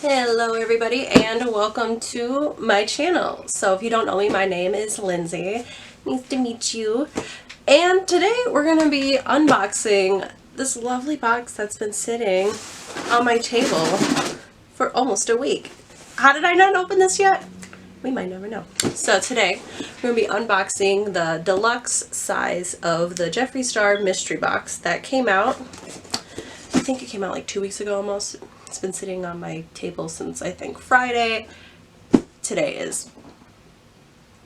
Hello everybody and welcome to my channel. So if you don't know me, my name is Lindsay. Nice to meet you. And today we're going to be unboxing this lovely box that's been sitting on my table for almost a week. How did I not open this yet? We might never know. So today we're going to be unboxing the deluxe size of the Jeffree Star mystery box that came out. I think it came out like 2 weeks ago almost. It's been sitting on my table since I think Friday. Today is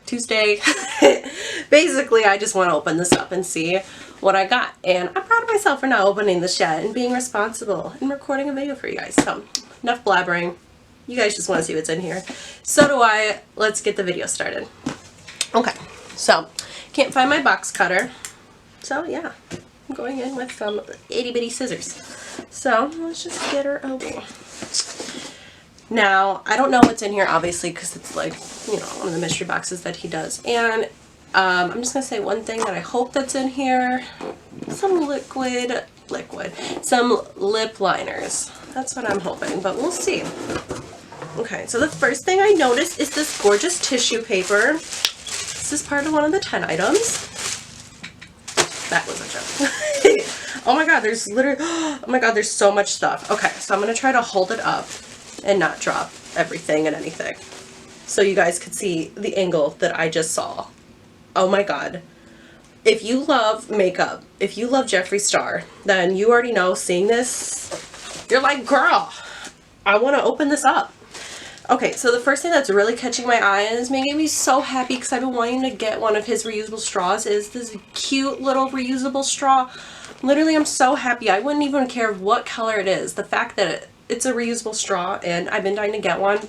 Tuesday. Basically, I just want to open this up and see what I got. And I'm proud of myself for not opening this yet and being responsible and recording a video for you guys. So, enough blabbering. You guys just want to see what's in here. So do I. Let's get the video started. Okay, so can't find my box cutter. So yeah, I'm going in with some itty bitty scissors. So let's just get her open. Now, I don't know what's in here, obviously, because it's like, you know, one of the mystery boxes that he does. And I'm just going to say one thing that I hope that's in here. Some some lip liners. That's what I'm hoping, but we'll see. Okay, so the first thing I noticed is this gorgeous tissue paper. This is part of one of the 10 items. That was a joke. Oh my god, there's literally, oh my god, there's so much stuff. Okay, so I'm going to try to hold it up and not drop everything and anything, so you guys could see the angle that I just saw. Oh my god. If you love makeup, if you love Jeffree Star, then you already know, seeing this, you're like, girl, I want to open this up. Okay, so the first thing that's really catching my eye and is making me so happy because I've been wanting to get one of his reusable straws is this cute little reusable straw. Literally, I'm so happy. I wouldn't even care what color it is. The fact that it's a reusable straw and I've been dying to get one,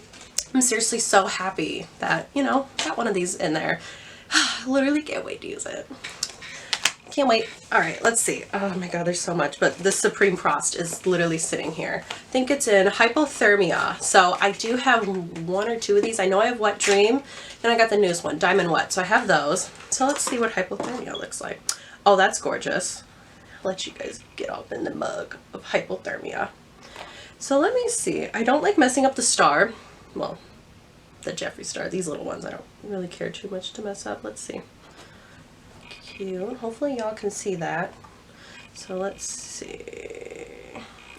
I'm seriously so happy that, you know, got one of these in there. Literally can't wait to use it. Can't wait. Alright, let's see. Oh my god, there's so much. But this Supreme Frost is literally sitting here. I think it's in Hypothermia. So I do have one or two of these. I know I have Wet Dream, and I got the newest one, Diamond Wet. So I have those. So let's see what Hypothermia looks like. Oh, that's gorgeous. I'll let you guys get up in the mug of Hypothermia. So let me see. I don't like messing up the star. Well, the Jeffree Star. These little ones I don't really care too much to mess up. Let's see. Cute. Hopefully y'all can see that. So let's see.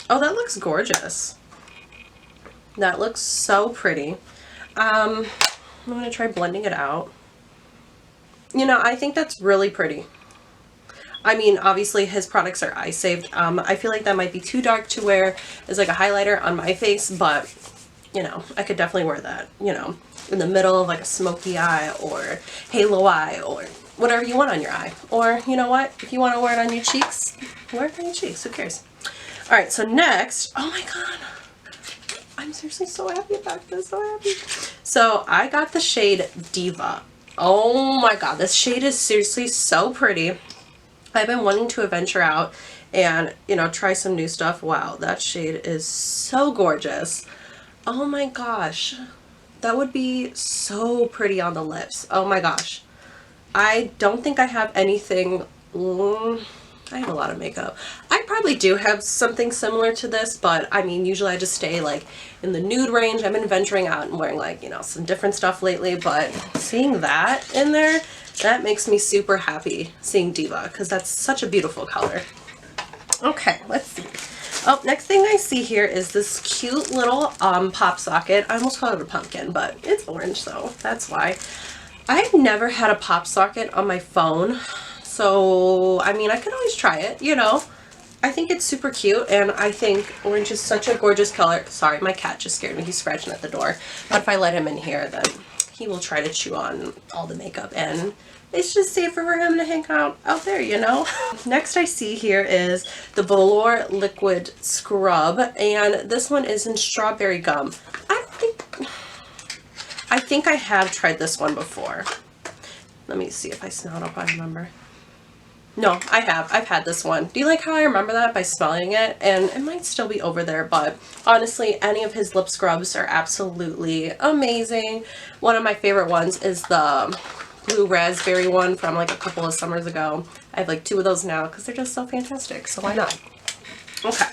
Oh, that looks gorgeous. That looks so pretty. I'm going to try blending it out. You know, I think that's really pretty. I mean, obviously his products are eye saved. I feel like that might be too dark to wear as like a highlighter on my face, but you know, I could definitely wear that, you know, in the middle of like a smoky eye or halo eye or whatever you want on your eye. Or, you know what, if you want to wear it on your cheeks, wear it on your cheeks, who cares? Alright, so next, oh my god, I'm seriously so happy about this, so happy. So I got the shade Diva. Oh my god, this shade is seriously so pretty. I've been wanting to venture out and, you know, try some new stuff. Wow, that shade is so gorgeous. Oh my gosh, that would be so pretty on the lips. Oh my gosh. I don't think I have anything, I have a lot of makeup. I probably do have something similar to this, but I mean, usually I just stay like in the nude range. I've been venturing out and wearing like, you know, some different stuff lately, but seeing that in there, that makes me super happy, seeing Diva, because that's such a beautiful color. Okay, let's see. Oh, next thing I see here is this cute little pop socket. I almost called it a pumpkin, but it's orange, so that's why. I've never had a pop socket on my phone, so I mean, I could always try it, you know. I think it's super cute, and I think orange is such a gorgeous color. Sorry, my cat just scared me. He's scratching at the door. But if I let him in here, then he will try to chew on all the makeup, and it's just safer for him to hang out there, you know. Next I see here is the Velour Liquid Scrub, and this one is in Strawberry Gum. I think I have tried this one before. Let me see if I smell it up, I remember. No, I have. I've had this one. Do you like how I remember that? By smelling it? And it might still be over there, but honestly, any of his lip scrubs are absolutely amazing. One of my favorite ones is the blue raspberry one from like a couple of summers ago. I have like 2 of those now because they're just so fantastic, so why not? Okay.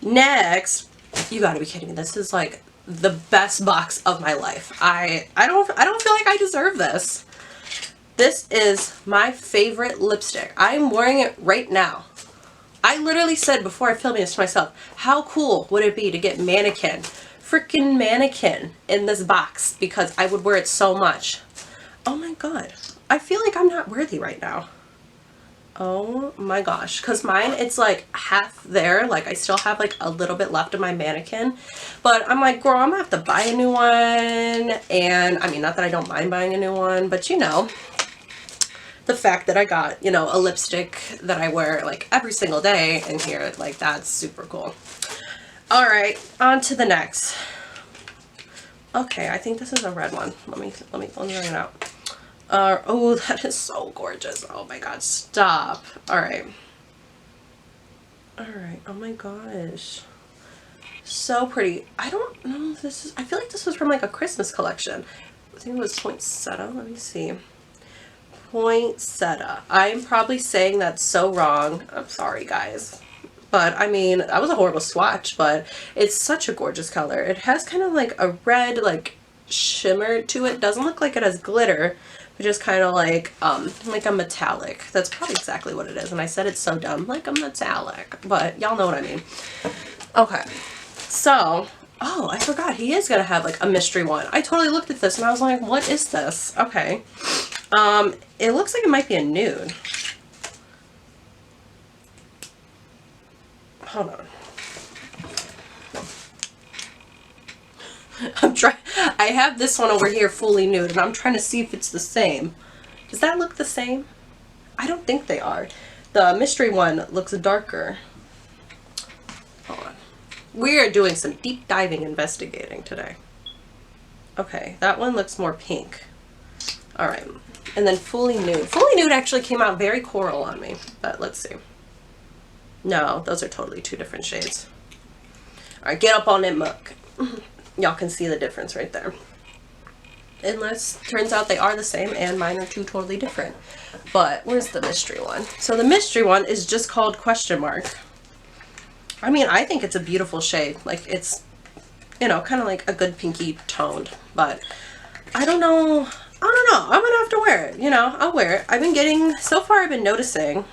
Next, You gotta be kidding me. This is like the best box of my life. I don't feel like I deserve this. This is my favorite lipstick. I'm wearing it right now. I literally said before I filmed this to myself, how cool would it be to get Mannequin, freaking Mannequin in this box, because I would wear it so much. Oh my god. I feel like I'm not worthy right now. Oh my gosh, because mine, it's like half there, like I still have like a little bit left of my Mannequin, but I'm like, girl, I'm gonna have to buy a new one. And I mean, not that I don't mind buying a new one, but you know, the fact that I got, you know, a lipstick that I wear like every single day in here, like that's super cool. All right, on to the next. Okay, I think this is a red one. Let me bring it out. Oh, that is so gorgeous. Oh my god, stop. Alright. Alright, oh my gosh. So pretty. I don't know if this is, I feel like this was from like a Christmas collection. I think it was Poinsettia. Let me see. Poinsettia. I'm probably saying that so wrong. I'm sorry, guys. But I mean, that was a horrible swatch, but it's such a gorgeous color. It has kind of like a red, like, shimmer to it. Doesn't look like it has glitter. Just kind of like a metallic. That's probably exactly what it is. And I said it's so dumb, like a metallic, but y'all know what I mean. Okay, so, oh, I forgot he is gonna have like a mystery one. I totally looked at this and I was like, what is this? Okay, it looks like it might be a nude. Hold on. I have this one over here fully nude and I'm trying to see if it's the same. Does that look the same? I don't think they are. The mystery one looks darker. Hold on. We are doing some deep diving investigating today. Okay, that one looks more pink. Alright, and then fully nude. Fully nude actually came out very coral on me, but let's see. No, those are totally two different shades. Alright, get up on it, muck. Y'all can see the difference right there. Unless, turns out they are the same and mine are two totally different. But where's the mystery one? So the mystery one is just called Question Mark. I mean, I think it's a beautiful shade. Like, it's, you know, kind of like a good pinky toned. But I don't know. I'm gonna have to wear it. You know, I'll wear it. I've been getting, so far I've been noticing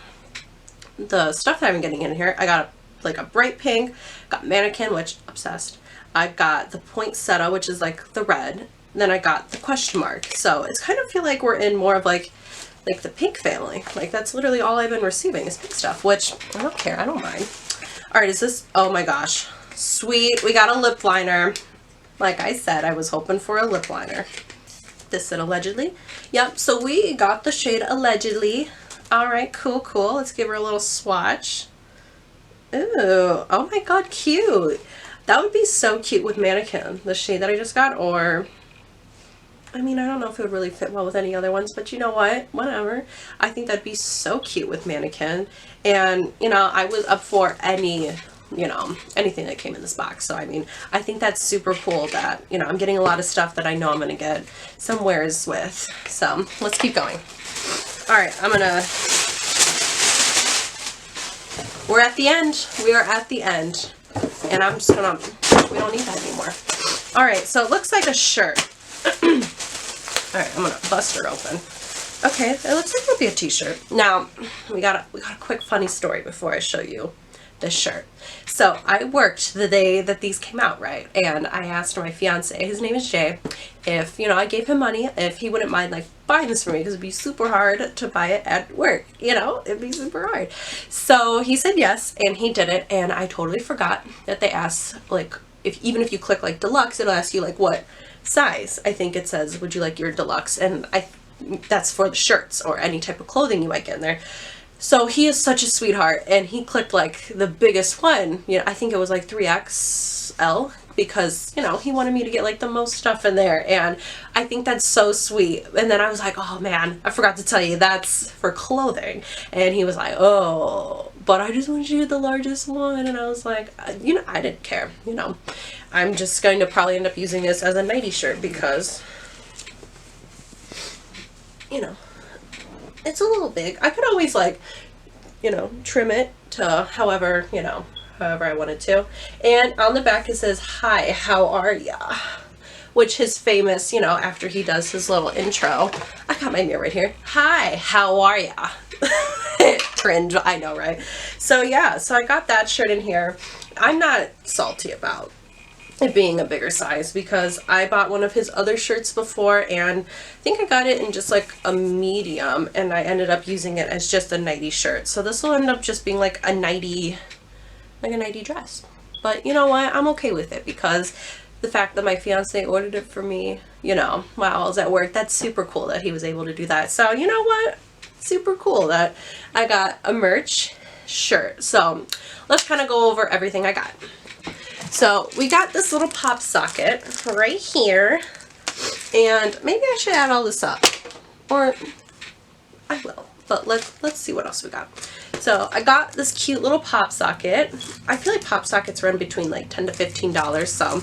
the stuff that I've been getting in here. I got like a bright pink, got Mannequin, which, obsessed. I got the Poinsettia, which is like the red. Then I got the Question Mark. So it's kind of feel like we're in more of like the pink family. Like that's literally all I've been receiving is pink stuff, which I don't care. I don't mind. All right, is this, oh my gosh. Sweet, we got a lip liner. Like I said, I was hoping for a lip liner. This said allegedly. Yep, so we got the shade Allegedly. All right, cool, cool. Let's give her a little swatch. Ooh, oh my god, cute. That would be so cute with Mannequin, the shade that I just got, or, I mean, I don't know if it would really fit well with any other ones, but you know what? Whatever. I think that'd be so cute with Mannequin. And, you know, I was up for any, you know, anything that came in this box. So, I mean, I think that's super cool that, you know, I'm getting a lot of stuff that I know I'm going to get some wears with. So, let's keep going. All right, we're at the end. We are at the end. And I'm just gonna, we don't need that anymore. All right, so it looks like a shirt. All right, I'm gonna bust her open. Okay, it looks like it'll be a t-shirt. Now, we got a quick funny story before I show you this shirt. So I worked the day that these came out, right? And I asked my fiance, his name is Jay, if, you know, I gave him money, if he wouldn't mind like buying this for me, because it'd be super hard to buy it at work, you know, it'd be super hard. So he said yes, and he did it, and I totally forgot that they asked, like, even if you click like deluxe, it'll ask you like what size. I think it says, would you like your deluxe? And that's for the shirts or any type of clothing you might get in there. So he is such a sweetheart, and he clicked like the biggest one. You know, I think it was like 3XL, because, you know, he wanted me to get like the most stuff in there, and I think that's so sweet. And then I was like, oh man, I forgot to tell you that's for clothing. And he was like, oh, but I just want you to get the largest one. And I was like, you know, I didn't care. You know, I'm just going to probably end up using this as a nightie shirt because, you know, it's a little big. I could always like, you know, trim it to however, you know, however I wanted to. And on the back it says, "Hi, how are ya?" Which his famous, you know, after he does his little intro. I got my mirror right here. "Hi, how are ya?" Cringe, I know, right? So yeah, so I got that shirt in here. I'm not salty about it being a bigger size because I bought one of his other shirts before and I think I got it in just like a medium and I ended up using it as just a nightie shirt. So this will end up just being like a nightie dress. But you know what? I'm okay with it because the fact that my fiance ordered it for me, you know, while I was at work, that's super cool that he was able to do that. So you know what? Super cool that I got a merch shirt. So let's kind of go over everything I got. So we got this little pop socket right here, and maybe I should add all this up, or I will, but let's see what else we got. So I got this cute little pop socket. I feel like pop sockets run between like $10 to $15, so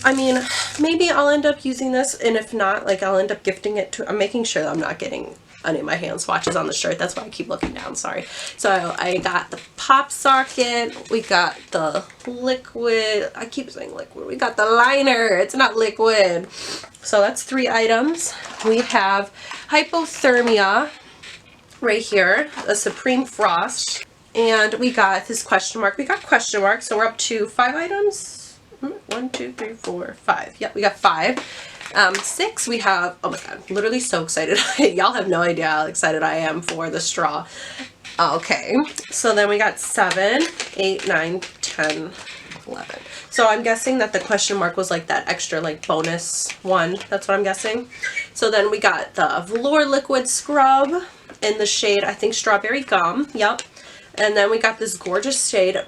I mean, maybe I'll end up using this, and if not, like I'll end up gifting it to, I'm making sure that I'm not getting any of my hand swatches on the shirt. That's why I keep looking down, sorry. So I got the pop socket, we got the liquid, I keep saying liquid, we got the liner, it's not liquid. So that's 3 items. We have hypothermia right here, a Supreme Frost, and we got this question mark. We got question marks, so we're up to 5 items. 1, 2, 3, 4, 5. Yep, we got 5. 6, we have, oh my god, I'm literally so excited. Y'all have no idea how excited I am for the straw. Okay, so then we got 7, 8, 9, 10, 11. So I'm guessing that the question mark was like that extra like bonus one. That's what I'm guessing. So then we got the velour liquid scrub in the shade, I think, Strawberry Gum. Yep. And then we got this gorgeous shade,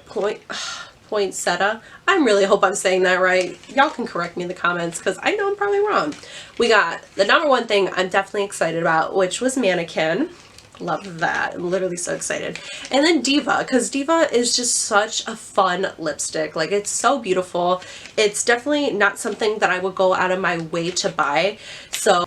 Poinsettia. I really hope I'm saying that right. Y'all can correct me in the comments because I know I'm probably wrong. We got the number one thing I'm definitely excited about, which was Mannequin. Love that. I'm literally so excited. And then Diva, because Diva is just such a fun lipstick. Like, it's so beautiful. It's definitely not something that I would go out of my way to buy. So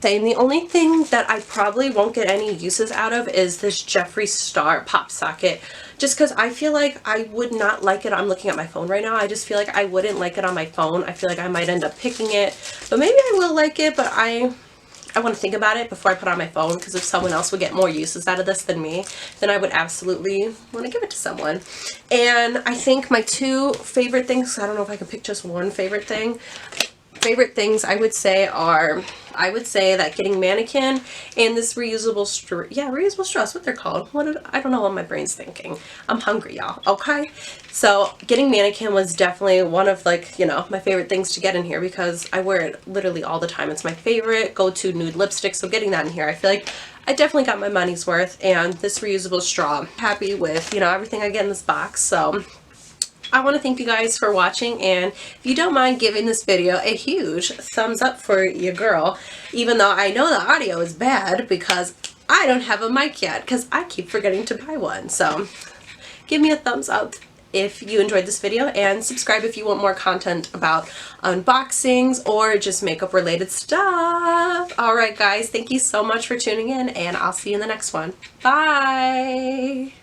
saying the only thing that I probably won't get any uses out of is this Jeffree Star pop socket, just because I feel like I would not like it. I'm looking at my phone right now. I just feel like I wouldn't like it on my phone. I feel like I might end up picking it, but maybe I will like it, but I want to think about it before I put it on my phone, because if someone else would get more uses out of this than me, then I would absolutely want to give it to someone. And I think my 2 favorite things, I don't know if I can pick just one favorite thing. Favorite things I would say are, I would say that getting Mannequin and this reusable straw, reusable straws, what they're called. I don't know what my brain's thinking. I'm hungry, y'all. Okay, so getting Mannequin was definitely one of, like, you know, my favorite things to get in here because I wear it literally all the time. It's my favorite go-to nude lipstick, so getting that in here, I feel like I definitely got my money's worth. And this reusable straw, I'm happy with, you know, everything I get in this box. So I want to thank you guys for watching, and if you don't mind giving this video a huge thumbs up for your girl, even though I know the audio is bad because I don't have a mic yet because I keep forgetting to buy one. So give me a thumbs up if you enjoyed this video, and subscribe if you want more content about unboxings or just makeup related stuff. Alright guys, thank you so much for tuning in, and I'll see you in the next one. Bye!